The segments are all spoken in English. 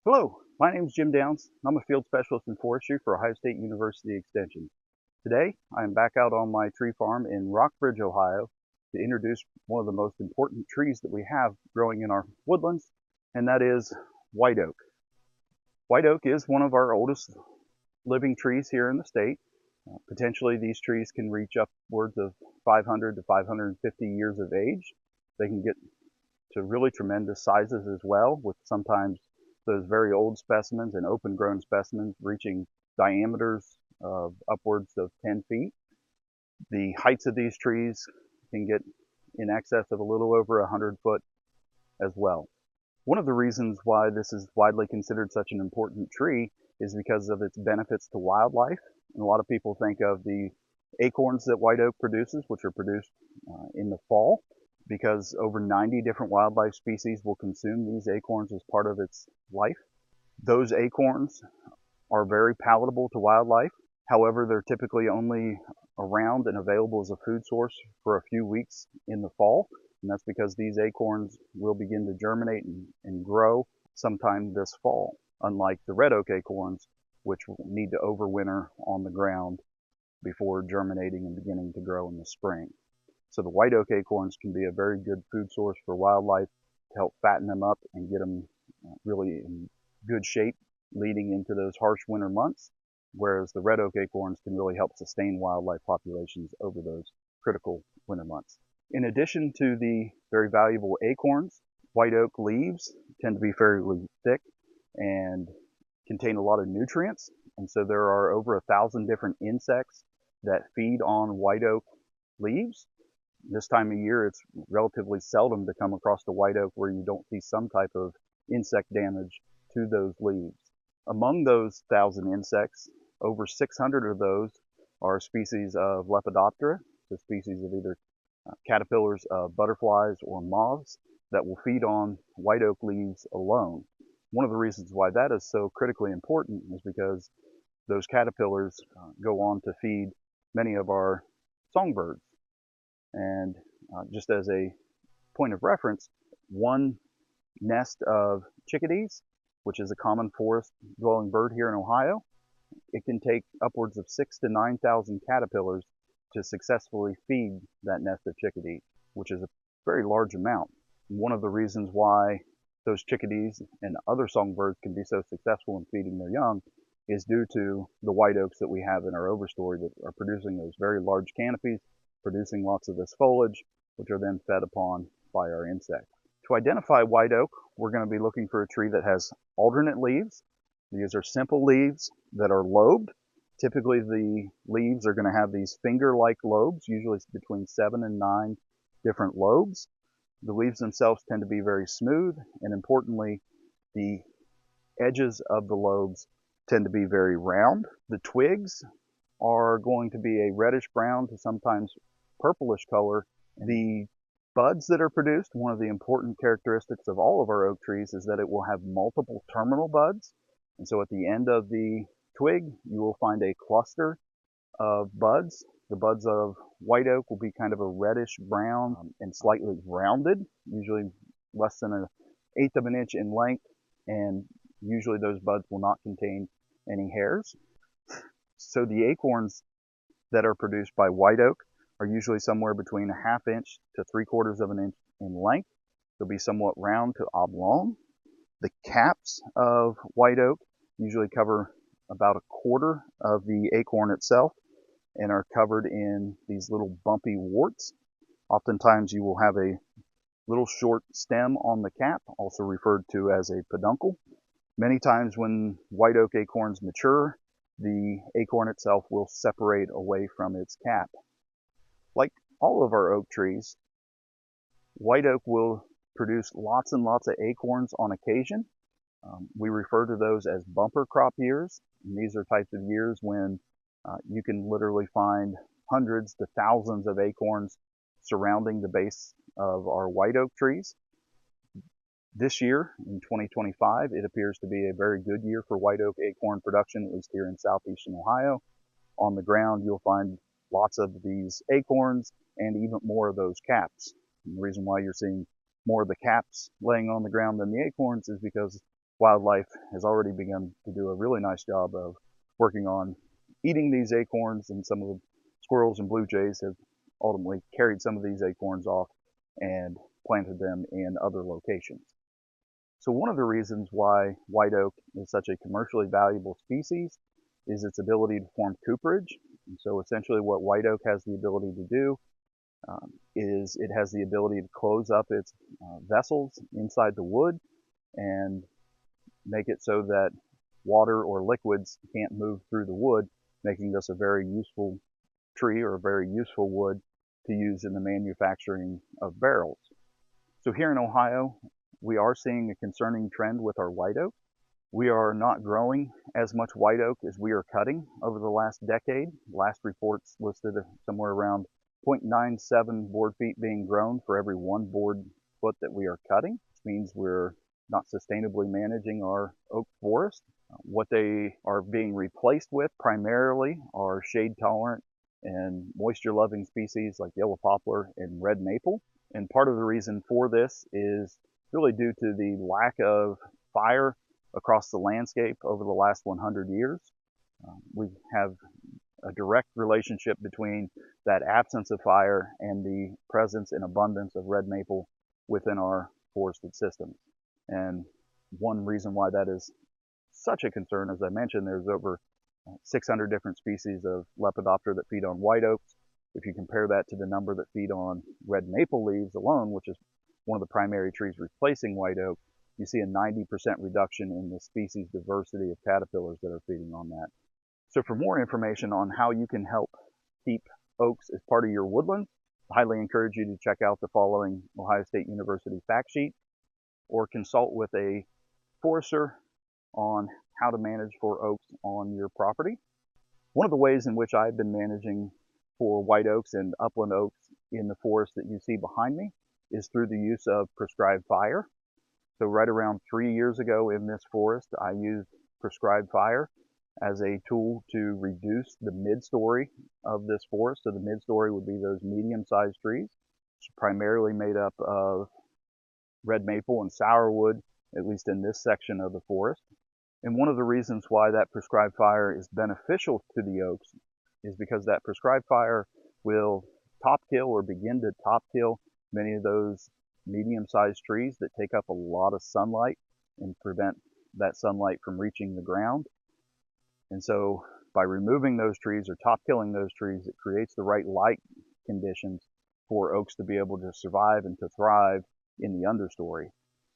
Hello, my name is Jim Downs. I'm a field specialist in forestry for Ohio State University Extension. Today, I am back out on my tree farm in Rockbridge, Ohio to introduce one of the most important trees that we have growing in our woodlands, and that is white oak. White oak is one of our oldest living trees here in the state. Potentially, these trees can reach upwards of 500 to 550 years of age. They can get to really tremendous sizes as well, with sometimes those very old specimens and open grown specimens reaching diameters of upwards of 10 feet. The heights of these trees can get in excess of a little over 100 foot as well. One of the reasons why this is widely considered such an important tree is because of its benefits to wildlife. And a lot of people think of the acorns that white oak produces, which are produced in the fall, because over 90 different wildlife species will consume these acorns as part of its life. Those acorns are very palatable to wildlife. However, they're typically only around and available as a food source for a few weeks in the fall. And that's because these acorns will begin to germinate and grow sometime this fall, unlike the red oak acorns, which need to overwinter on the ground before germinating and beginning to grow in the spring. So the white oak acorns can be a very good food source for wildlife to help fatten them up and get them really in good shape leading into those harsh winter months, whereas the red oak acorns can really help sustain wildlife populations over those critical winter months. In addition to the very valuable acorns, white oak leaves tend to be fairly thick and contain a lot of nutrients. And so there are over 1,000 different insects that feed on white oak leaves. This time of year, it's relatively seldom to come across the white oak where you don't see some type of insect damage to those leaves. Among those 1,000 insects, over 600 of those are species of Lepidoptera, so species of either caterpillars of butterflies or moths that will feed on white oak leaves alone. One of the reasons why that is so critically important is because those caterpillars go on to feed many of our songbirds. And just as a point of reference, one nest of chickadees, which is a common forest dwelling bird here in Ohio, it can take upwards of 6,000 to 9,000 caterpillars to successfully feed that nest of chickadees, which is a very large amount. One of the reasons why those chickadees and other songbirds can be so successful in feeding their young is due to the white oaks that we have in our overstory that are producing those very large canopies, producing lots of this foliage, which are then fed upon by our insects. To identify white oak, we're going to be looking for a tree that has alternate leaves. These are simple leaves that are lobed. Typically, the leaves are going to have these finger-like lobes, usually between 7 and 9 different lobes. The leaves themselves tend to be very smooth, and importantly, the edges of the lobes tend to be very round. The twigs are going to be a reddish brown to sometimes purplish color. The buds that are produced, one of the important characteristics of all of our oak trees is that it will have multiple terminal buds. And so at the end of the twig, you will find a cluster of buds. The buds of white oak will be kind of a reddish brown and slightly rounded, usually less than an eighth of an inch in length, and usually those buds will not contain any hairs. So the acorns that are produced by white oak are usually somewhere between a half inch to 3/4 of an inch in length. They'll be somewhat round to oblong. The caps of white oak usually cover about a quarter of the acorn itself and are covered in these little bumpy warts. Oftentimes you will have a little short stem on the cap, also referred to as a peduncle. Many times when white oak acorns mature, the acorn itself will separate away from its cap. Like all of our oak trees, white oak will produce lots and lots of acorns on occasion. We refer to those as bumper crop years. And these are types of years when you can literally find hundreds to thousands of acorns surrounding the base of our white oak trees. This year, in 2025, it appears to be a very good year for white oak acorn production, at least here in southeastern Ohio. On the ground, you'll find lots of these acorns and even more of those caps. And the reason why you're seeing more of the caps laying on the ground than the acorns is because wildlife has already begun to do a really nice job of working on eating these acorns, and some of the squirrels and blue jays have ultimately carried some of these acorns off and planted them in other locations. So one of the reasons why white oak is such a commercially valuable species is its ability to form cooperage. And so essentially what white oak has the ability to do is it has the ability to close up its vessels inside the wood and make it so that water or liquids can't move through the wood, making this a very useful tree or a very useful wood to use in the manufacturing of barrels. So here in Ohio, we are seeing a concerning trend with our white oak. We are not growing as much white oak as we are cutting over the last decade. Last reports listed somewhere around 0.97 board feet being grown for every 1 board foot that we are cutting, which means we're not sustainably managing our oak forest. What they are being replaced with primarily are shade tolerant and moisture loving species like yellow poplar and red maple. And part of the reason for this is really due to the lack of fire across the landscape over the last 100 years. We have a direct relationship between that absence of fire and the presence and abundance of red maple within our forested systems. And one reason why that is such a concern, as I mentioned, there's over 600 different species of Lepidoptera that feed on white oaks. If you compare that to the number that feed on red maple leaves alone, which is one of the primary trees replacing white oak, you see a 90% reduction in the species diversity of caterpillars that are feeding on that. So for more information on how you can help keep oaks as part of your woodlands, I highly encourage you to check out the following Ohio State University fact sheet, or consult with a forester on how to manage for oaks on your property. One of the ways in which I've been managing for white oaks and upland oaks in the forest that you see behind me is through the use of prescribed fire. So right around 3 years ago in this forest, I used prescribed fire as a tool to reduce the mid-story of this forest. So the mid-story would be those medium-sized trees, which are primarily made up of red maple and sourwood, at least in this section of the forest. And one of the reasons why that prescribed fire is beneficial to the oaks is because that prescribed fire will top kill or begin to top kill many of those medium-sized trees that take up a lot of sunlight and prevent that sunlight from reaching the ground. And so by removing those trees or top killing those trees, it creates the right light conditions for oaks to be able to survive and to thrive in the understory.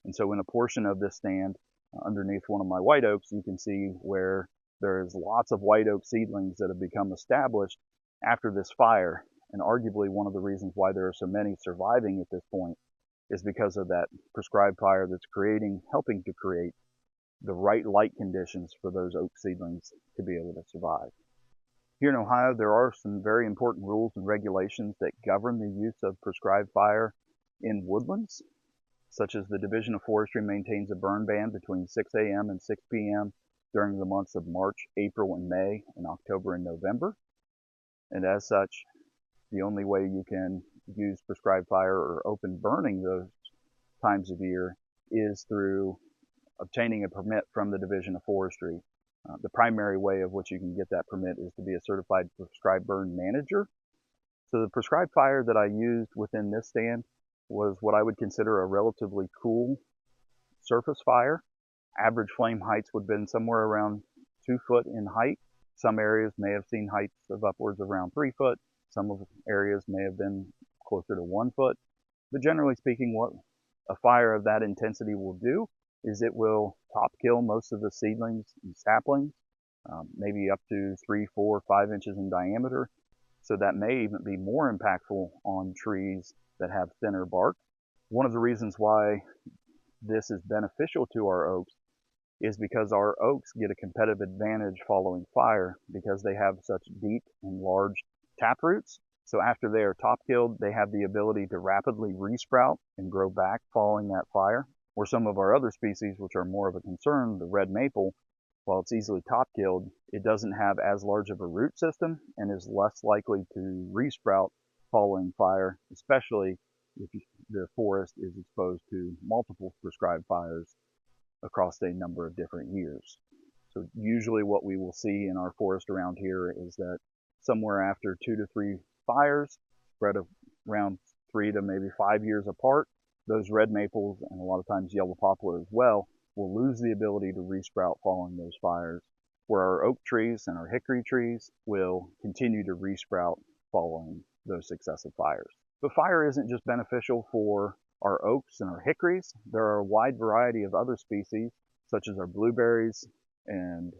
And so in a portion of this stand, underneath one of my white oaks, you can see where there's lots of white oak seedlings that have become established after this fire. And arguably one of the reasons why there are so many surviving at this point is because of that prescribed fire that's helping to create the right light conditions for those oak seedlings to be able to survive. Here in Ohio, there are some very important rules and regulations that govern the use of prescribed fire in woodlands, such as the Division of Forestry maintains a burn ban between 6 a.m. and 6 p.m. during the months of March, April, and May, and October and November. And as such, the only way you can use prescribed fire or open burning those times of year is through obtaining a permit from the Division of Forestry. The primary way of which you can get that permit is to be a certified prescribed burn manager. So the prescribed fire that I used within this stand was what I would consider a relatively cool surface fire. Average flame heights would have been somewhere around 2 foot in height. Some areas may have seen heights of upwards of around 3 foot. Some of the areas may have been closer to 1 foot. But generally speaking, what a fire of that intensity will do is it will top kill most of the seedlings and saplings, maybe up to 3, 4, 5 inches in diameter. So that may even be more impactful on trees that have thinner bark. One of the reasons why this is beneficial to our oaks is because our oaks get a competitive advantage following fire because they have such deep and large tap roots. So after they are top killed, they have the ability to rapidly resprout and grow back following that fire. Or some of our other species, which are more of a concern, the red maple, while it's easily top killed, it doesn't have as large of a root system and is less likely to resprout following fire, especially if the forest is exposed to multiple prescribed fires across a number of different years. So usually what we will see in our forest around here is that somewhere after 2 to 3 fires, spread around 3 to maybe 5 years apart, those red maples and a lot of times yellow poplar as well will lose the ability to resprout following those fires, where our oak trees and our hickory trees will continue to resprout following those successive fires. But fire isn't just beneficial for our oaks and our hickories. There are a wide variety of other species, such as our blueberries and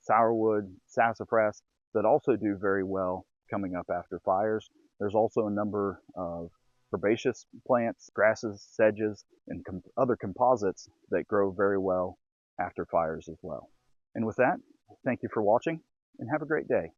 sourwood, sassafras, that also do very well coming up after fires. There's also a number of herbaceous plants, grasses, sedges, and other composites that grow very well after fires as well. And with that, thank you for watching and have a great day.